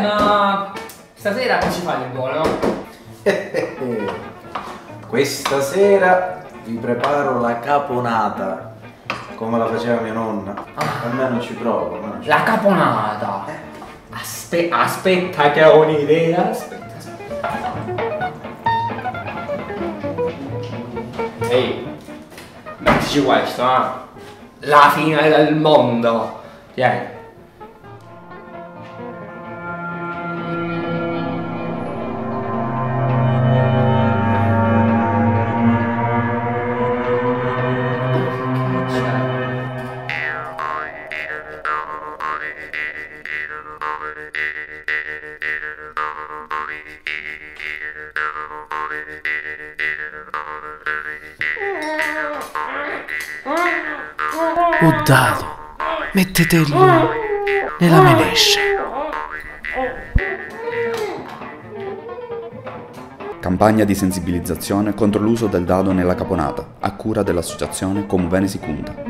Ma stasera che ci fai il buono? Questa sera vi preparo la caponata, come la faceva mia nonna. Almeno ci provo. La caponata! Aspetta che ho un'idea. Aspetta. Ehi, mettici questo, La fine del mondo. Vieni. Ho dato, mettetelo nella menescia. Campagna di sensibilizzazione contro l'uso del dado nella caponata, a cura dell'associazione Comu Bene Si Cunta.